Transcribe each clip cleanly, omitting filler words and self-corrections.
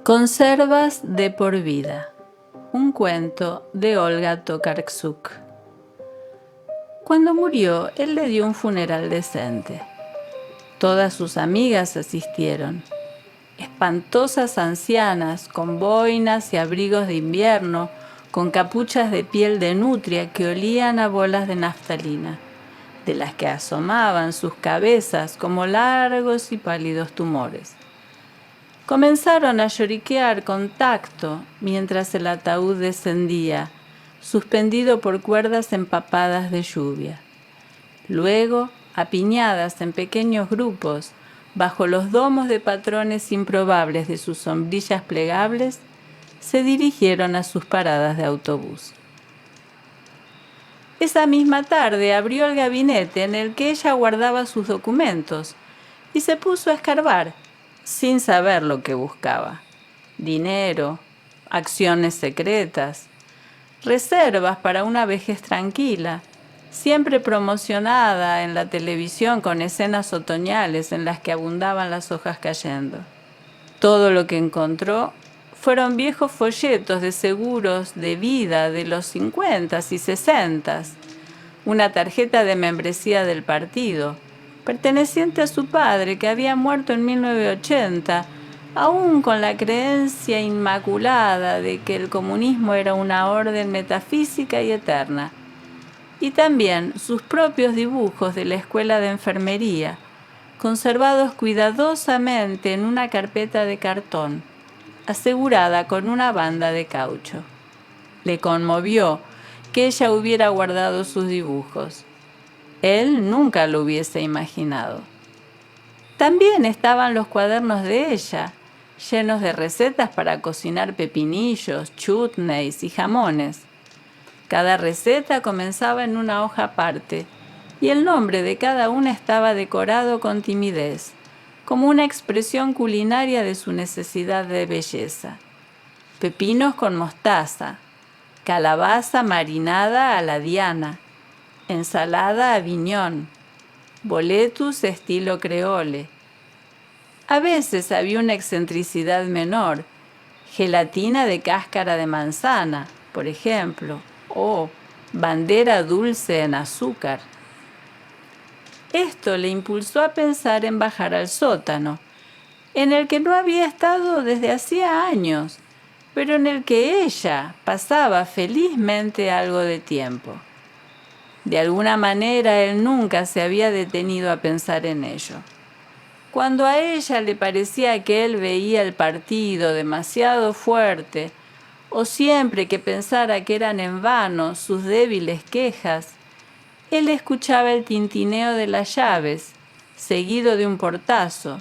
Conservas de por vida. Un cuento de Olga Tokarczuk. Cuando murió, él le dio un funeral decente. Todas sus amigas asistieron. Espantosas ancianas, con boinas y abrigos de invierno, con capuchas de piel de nutria que olían a bolas de naftalina, de las que asomaban sus cabezas como largos y pálidos tumores. Comenzaron a lloriquear con tacto mientras el ataúd descendía, suspendido por cuerdas empapadas de lluvia. Luego, apiñadas en pequeños grupos, bajo los domos de patrones improbables de sus sombrillas plegables, se dirigieron a sus paradas de autobús. Esa misma tarde abrió el gabinete en el que ella guardaba sus documentos y se puso a escarbar, sin saber lo que buscaba. Dinero, acciones secretas, reservas para una vejez tranquila, siempre promocionada en la televisión con escenas otoñales en las que abundaban las hojas cayendo. Todo lo que encontró fueron viejos folletos de seguros de vida de los 50s y 60s, una tarjeta de membresía del partido, perteneciente a su padre que había muerto en 1980, aún con la creencia inmaculada de que el comunismo era una orden metafísica y eterna. Y también sus propios dibujos de la escuela de enfermería, conservados cuidadosamente en una carpeta de cartón, asegurada con una banda de caucho. Le conmovió que ella hubiera guardado sus dibujos. Él nunca lo hubiese imaginado. También estaban los cuadernos de ella, llenos de recetas para cocinar pepinillos, chutneys y jamones. Cada receta comenzaba en una hoja aparte, y el nombre de cada una estaba decorado con timidez, como una expresión culinaria de su necesidad de belleza. Pepinos con mostaza, calabaza marinada a la diana, ensalada Aviñón, boletus estilo creole. A veces había una excentricidad menor, gelatina de cáscara de manzana, por ejemplo, o bandera dulce en azúcar. Esto le impulsó a pensar en bajar al sótano, en el que no había estado desde hacía años, pero en el que ella pasaba felizmente algo de tiempo. De alguna manera él nunca se había detenido a pensar en ello. Cuando a ella le parecía que él veía el partido demasiado fuerte, o siempre que pensara que eran en vano sus débiles quejas, él escuchaba el tintineo de las llaves, seguido de un portazo,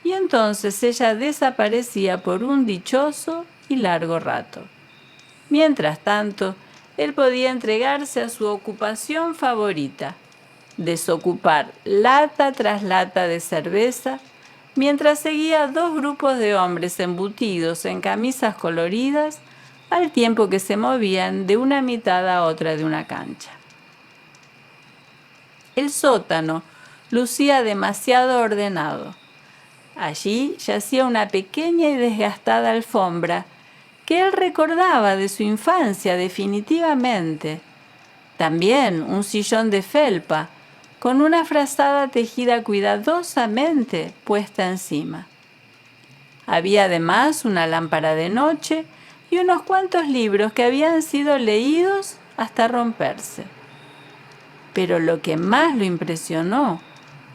y entonces ella desaparecía por un dichoso y largo rato. Mientras tanto, él podía entregarse a su ocupación favorita, desocupar lata tras lata de cerveza, mientras seguía dos grupos de hombres embutidos en camisas coloridas al tiempo que se movían de una mitad a otra de una cancha. El sótano lucía demasiado ordenado. Allí yacía una pequeña y desgastada alfombra que él recordaba de su infancia definitivamente. También un sillón de felpa, con una frazada tejida cuidadosamente puesta encima. Había además una lámpara de noche y unos cuantos libros que habían sido leídos hasta romperse. Pero lo que más lo impresionó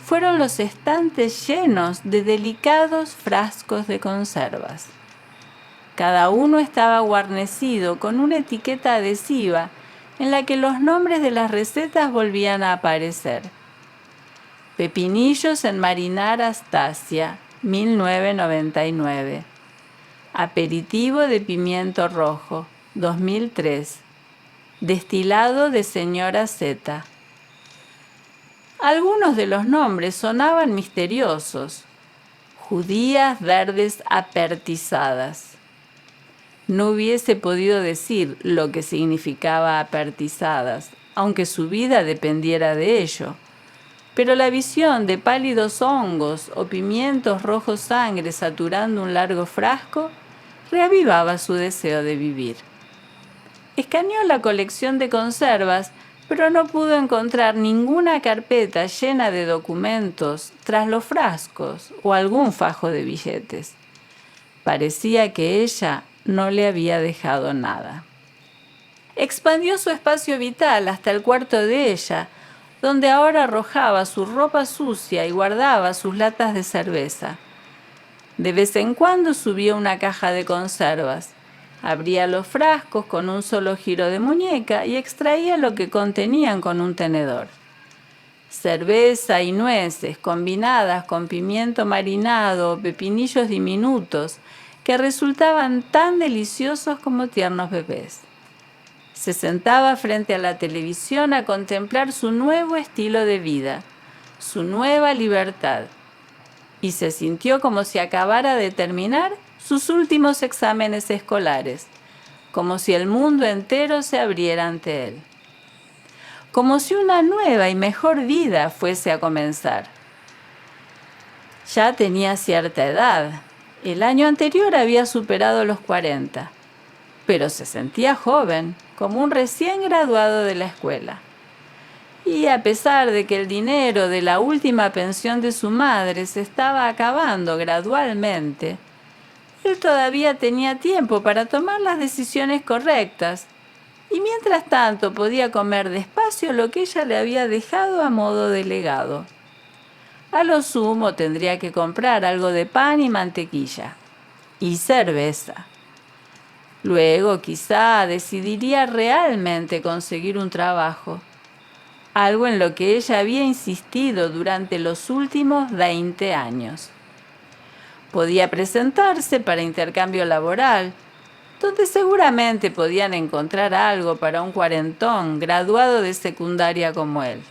fueron los estantes llenos de delicados frascos de conservas. Cada uno estaba guarnecido con una etiqueta adhesiva en la que los nombres de las recetas volvían a aparecer. Pepinillos en marinar Astasia, 1999. Aperitivo de pimiento rojo, 2003. Destilado de señora Z. Algunos de los nombres sonaban misteriosos. Judías verdes apertizadas. No hubiese podido decir lo que significaba apertizadas, aunque su vida dependiera de ello. Pero la visión de pálidos hongos o pimientos rojos sangre saturando un largo frasco reavivaba su deseo de vivir. Escaneó la colección de conservas, pero no pudo encontrar ninguna carpeta llena de documentos tras los frascos o algún fajo de billetes. Parecía que ella no le había dejado nada. Expandió su espacio vital hasta el cuarto de ella, donde ahora arrojaba su ropa sucia y guardaba sus latas de cerveza. De vez en cuando subía una caja de conservas, abría los frascos con un solo giro de muñeca y extraía lo que contenían con un tenedor. Cerveza y nueces combinadas con pimiento marinado o pepinillos diminutos que resultaban tan deliciosos como tiernos bebés. Se sentaba frente a la televisión a contemplar su nuevo estilo de vida, su nueva libertad, y se sintió como si acabara de terminar sus últimos exámenes escolares, como si el mundo entero se abriera ante él, como si una nueva y mejor vida fuese a comenzar. Ya tenía cierta edad. El año anterior había superado los 40, pero se sentía joven, como un recién graduado de la escuela. Y a pesar de que el dinero de la última pensión de su madre se estaba acabando gradualmente, él todavía tenía tiempo para tomar las decisiones correctas, y mientras tanto podía comer despacio lo que ella le había dejado a modo de legado. A lo sumo tendría que comprar algo de pan y mantequilla, y cerveza. Luego quizá decidiría realmente conseguir un trabajo, algo en lo que ella había insistido durante los últimos 20 años. Podía presentarse para intercambio laboral, donde seguramente podían encontrar algo para un cuarentón graduado de secundaria como él.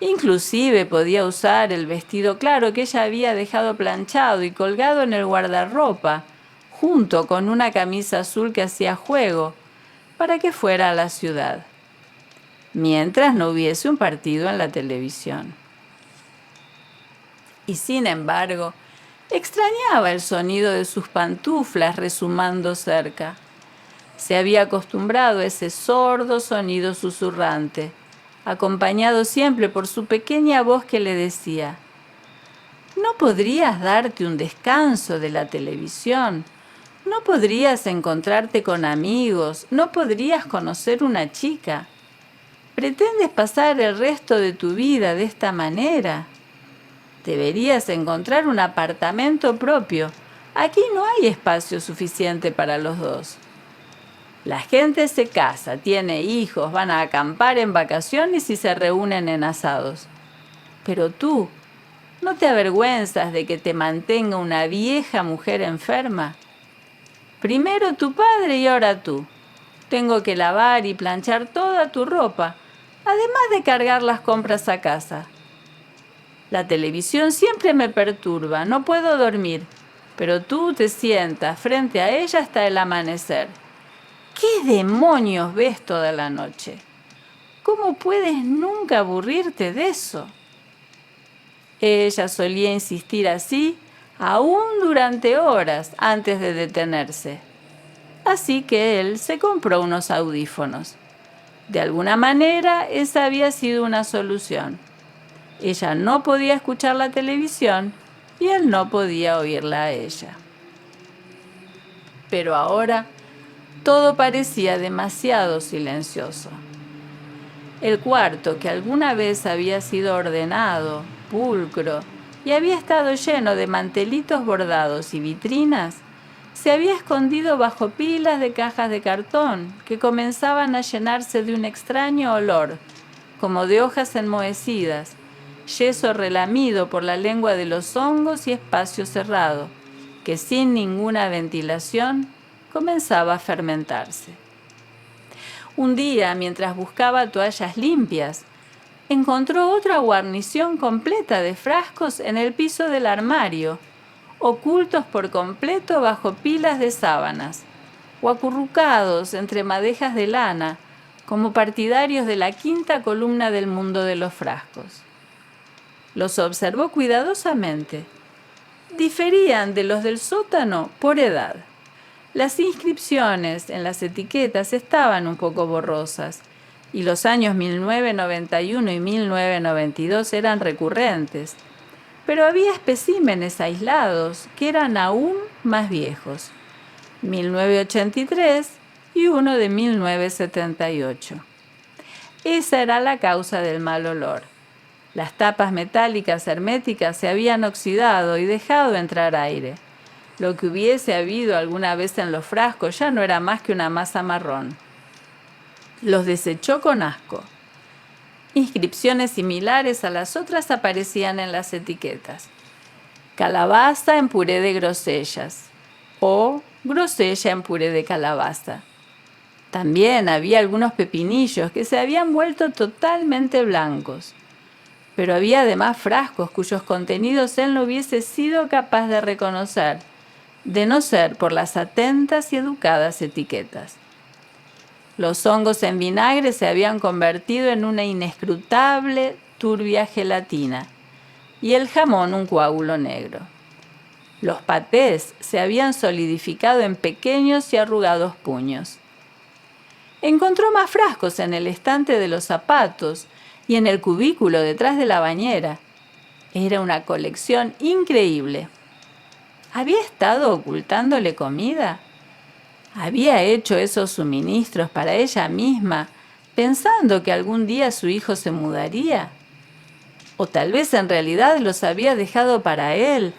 Inclusive podía usar el vestido claro que ella había dejado planchado y colgado en el guardarropa, junto con una camisa azul que hacía juego, para que fuera a la ciudad, mientras no hubiese un partido en la televisión. Y sin embargo, extrañaba el sonido de sus pantuflas resumando cerca. Se había acostumbrado a ese sordo sonido susurrante, acompañado siempre por su pequeña voz que le decía: ¿no podrías darte un descanso de la televisión? ¿No podrías encontrarte con amigos? ¿No podrías conocer una chica? ¿Pretendes pasar el resto de tu vida de esta manera? Deberías encontrar un apartamento propio. Aquí no hay espacio suficiente para los dos. La gente se casa, tiene hijos, van a acampar en vacaciones y se reúnen en asados. Pero tú, ¿no te avergüenzas de que te mantenga una vieja mujer enferma? Primero tu padre y ahora tú. Tengo que lavar y planchar toda tu ropa, además de cargar las compras a casa. La televisión siempre me perturba, no puedo dormir, pero tú te sientas frente a ella hasta el amanecer. ¿Qué demonios ves toda la noche? ¿Cómo puedes nunca aburrirte de eso? Ella solía insistir así, aún durante horas antes de detenerse. Así que él se compró unos audífonos. De alguna manera, esa había sido una solución. Ella no podía escuchar la televisión y él no podía oírla a ella. Pero ahora todo parecía demasiado silencioso. El cuarto, que alguna vez había sido ordenado, pulcro, y había estado lleno de mantelitos bordados y vitrinas, se había escondido bajo pilas de cajas de cartón que comenzaban a llenarse de un extraño olor, como de hojas enmohecidas, yeso relamido por la lengua de los hongos y espacio cerrado, que sin ninguna ventilación comenzaba a fermentarse. Un día, mientras buscaba toallas limpias, encontró otra guarnición completa de frascos en el piso del armario, ocultos por completo bajo pilas de sábanas, o acurrucados entre madejas de lana, como partidarios de la quinta columna del mundo de los frascos. Los observó cuidadosamente. Diferían de los del sótano por edad. Las inscripciones en las etiquetas estaban un poco borrosas y los años 1991 y 1992 eran recurrentes, pero había especímenes aislados que eran aún más viejos, 1983 y uno de 1978. Esa era la causa del mal olor. Las tapas metálicas herméticas se habían oxidado y dejado entrar aire. Lo que hubiese habido alguna vez en los frascos ya no era más que una masa marrón. Los desechó con asco. Inscripciones similares a las otras aparecían en las etiquetas. Calabaza en puré de grosellas o grosella en puré de calabaza. También había algunos pepinillos que se habían vuelto totalmente blancos. Pero había además frascos cuyos contenidos él no hubiese sido capaz de reconocer, de no ser por las atentas y educadas etiquetas. Los hongos en vinagre se habían convertido en una inescrutable, turbia gelatina, y el jamón un coágulo negro. Los patés se habían solidificado en pequeños y arrugados puños. Encontró más frascos en el estante de los zapatos y en el cubículo detrás de la bañera. Era una colección increíble. ¿Había estado ocultándole comida? ¿Había hecho esos suministros para ella misma, pensando que algún día su hijo se mudaría? O tal vez en realidad los había dejado para él,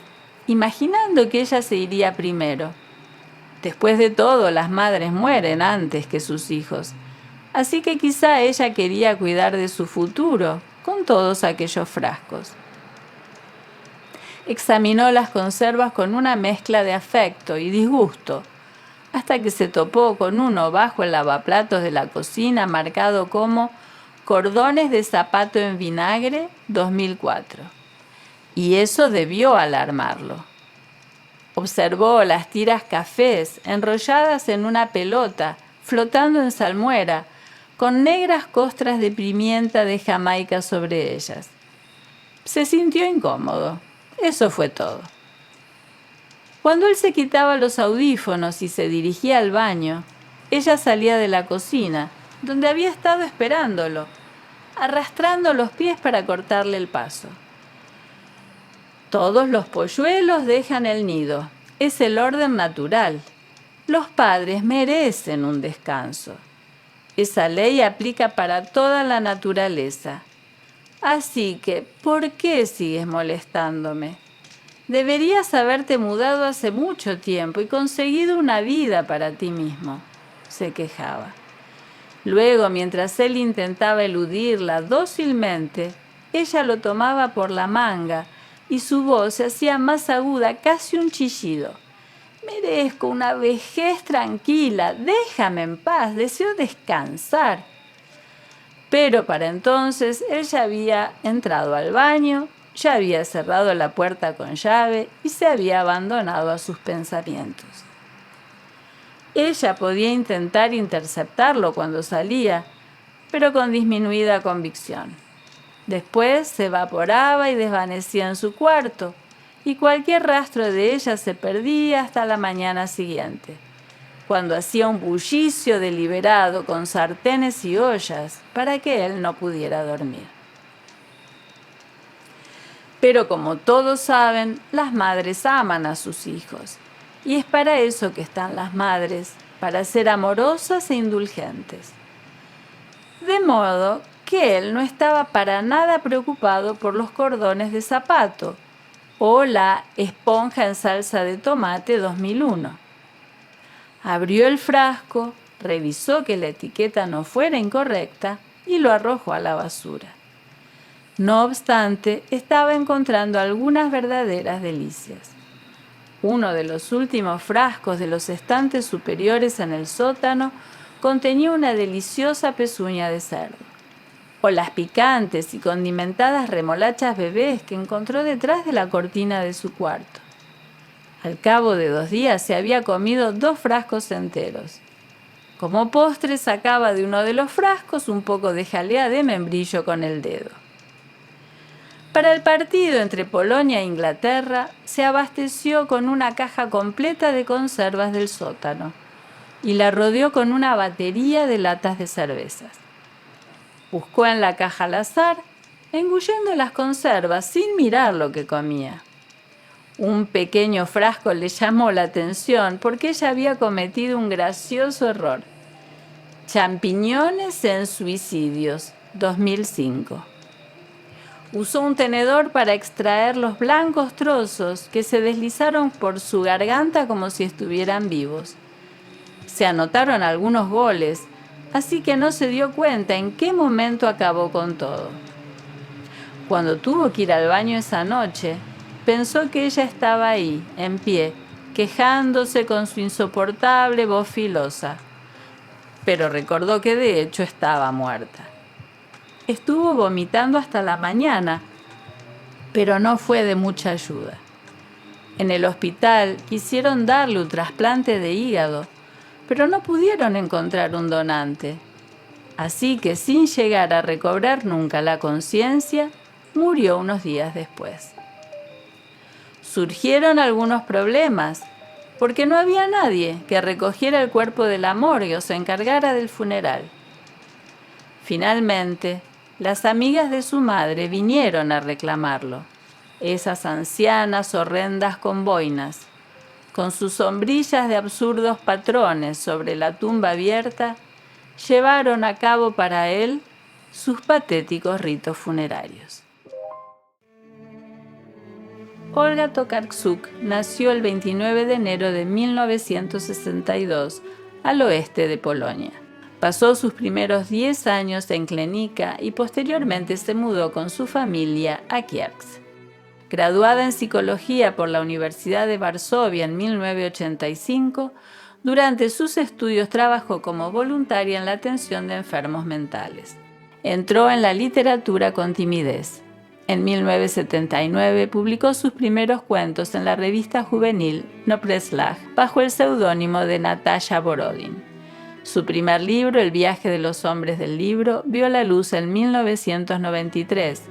imaginando que ella se iría primero. Después de todo, las madres mueren antes que sus hijos, así que quizá ella quería cuidar de su futuro con todos aquellos frascos. Examinó las conservas con una mezcla de afecto y disgusto, hasta que se topó con uno bajo el lavaplatos de la cocina marcado como cordones de zapato en vinagre 2004. Y eso debió alarmarlo. Observó las tiras cafés enrolladas en una pelota, flotando en salmuera, con negras costras de pimienta de Jamaica sobre ellas. Se sintió incómodo. Eso fue todo. Cuando él se quitaba los audífonos y se dirigía al baño, ella salía de la cocina, donde había estado esperándolo, arrastrando los pies para cortarle el paso. Todos los polluelos dejan el nido. Es el orden natural. Los padres merecen un descanso. Esa ley aplica para toda la naturaleza. Así que, ¿por qué sigues molestándome? Deberías haberte mudado hace mucho tiempo y conseguido una vida para ti mismo, se quejaba. Luego, mientras él intentaba eludirla dócilmente, ella lo tomaba por la manga y su voz se hacía más aguda, casi un chillido. Merezco una vejez tranquila, déjame en paz, deseo descansar. Pero para entonces él ya había entrado al baño, ya había cerrado la puerta con llave y se había abandonado a sus pensamientos. Ella podía intentar interceptarlo cuando salía, pero con disminuida convicción. Después se evaporaba y desvanecía en su cuarto, y cualquier rastro de ella se perdía hasta la mañana siguiente, cuando hacía un bullicio deliberado con sartenes y ollas para que él no pudiera dormir. Pero como todos saben, las madres aman a sus hijos, y es para eso que están las madres, para ser amorosas e indulgentes. De modo que él no estaba para nada preocupado por los cordones de zapato o la esponja en salsa de tomate 2001. Abrió el frasco, revisó que la etiqueta no fuera incorrecta y lo arrojó a la basura. No obstante, estaba encontrando algunas verdaderas delicias. Uno de los últimos frascos de los estantes superiores en el sótano contenía una deliciosa pezuña de cerdo, o las picantes y condimentadas remolachas bebés que encontró detrás de la cortina de su cuarto. Al cabo de 2 días se había comido 2 frascos enteros. Como postre sacaba de uno de los frascos un poco de jalea de membrillo con el dedo. Para el partido entre Polonia e Inglaterra, se abasteció con una caja completa de conservas del sótano y la rodeó con una batería de latas de cervezas. Buscó en la caja al azar, engullendo las conservas sin mirar lo que comía. Un pequeño frasco le llamó la atención porque ella había cometido un gracioso error. Champiñones en suicidios, 2005. Usó un tenedor para extraer los blancos trozos que se deslizaron por su garganta como si estuvieran vivos. Se anotaron algunos goles, así que no se dio cuenta en qué momento acabó con todo. Cuando tuvo que ir al baño esa noche, pensó que ella estaba ahí, en pie, quejándose con su insoportable voz filosa, pero recordó que de hecho estaba muerta. Estuvo vomitando hasta la mañana, pero no fue de mucha ayuda. En el hospital quisieron darle un trasplante de hígado, pero no pudieron encontrar un donante. Así que sin llegar a recobrar nunca la conciencia, murió unos días después. Surgieron algunos problemas, porque no había nadie que recogiera el cuerpo de la morgue o se encargara del funeral. Finalmente, las amigas de su madre vinieron a reclamarlo, esas ancianas horrendas con boinas, con sus sombrillas de absurdos patrones sobre la tumba abierta, llevaron a cabo para él sus patéticos ritos funerarios. Olga Tokarczuk nació el 29 de enero de 1962 al oeste de Polonia. Pasó sus primeros 10 años en Klenica y posteriormente se mudó con su familia a Kielce. Graduada en psicología por la Universidad de Varsovia en 1985, durante sus estudios trabajó como voluntaria en la atención de enfermos mentales. Entró en la literatura con timidez. En 1979 publicó sus primeros cuentos en la revista juvenil No Preslag bajo el seudónimo de Natasha Borodin. Su primer libro, El viaje de los hombres del libro, vio la luz en 1993,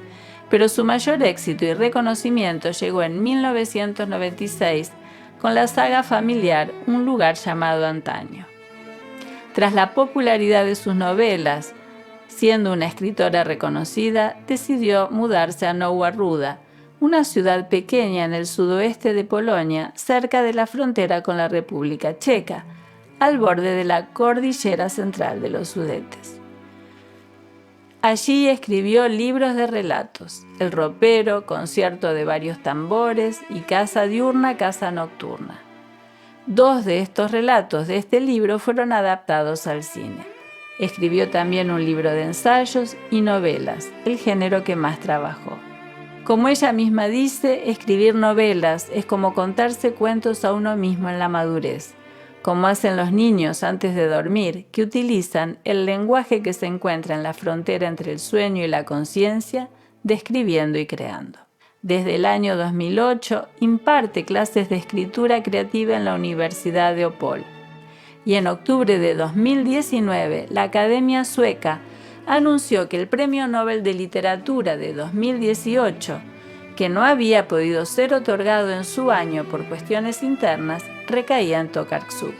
pero su mayor éxito y reconocimiento llegó en 1996 con la saga familiar Un lugar llamado antaño. Tras la popularidad de sus novelas, siendo una escritora reconocida, decidió mudarse a Nowa Ruda, una ciudad pequeña en el sudoeste de Polonia, cerca de la frontera con la República Checa, al borde de la cordillera central de los Sudetes. Allí escribió libros de relatos, El ropero, Concierto de varios tambores y Casa diurna, casa nocturna. 2 de estos relatos de este libro fueron adaptados al cine. Escribió también un libro de ensayos y novelas, el género que más trabajó. Como ella misma dice, escribir novelas es como contarse cuentos a uno mismo en la madurez, como hacen los niños antes de dormir, que utilizan el lenguaje que se encuentra en la frontera entre el sueño y la conciencia, describiendo y creando. Desde el año 2008 imparte clases de escritura creativa en la Universidad de Opol. Y en octubre de 2019, la Academia Sueca anunció que el Premio Nobel de Literatura de 2018, que no había podido ser otorgado en su año por cuestiones internas, recaía en Tokarczuk.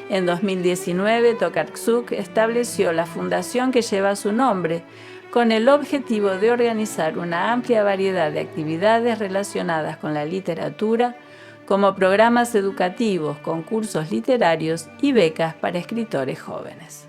En 2019, Tokarczuk estableció la fundación que lleva su nombre, con el objetivo de organizar una amplia variedad de actividades relacionadas con la literatura, como programas educativos, concursos literarios y becas para escritores jóvenes.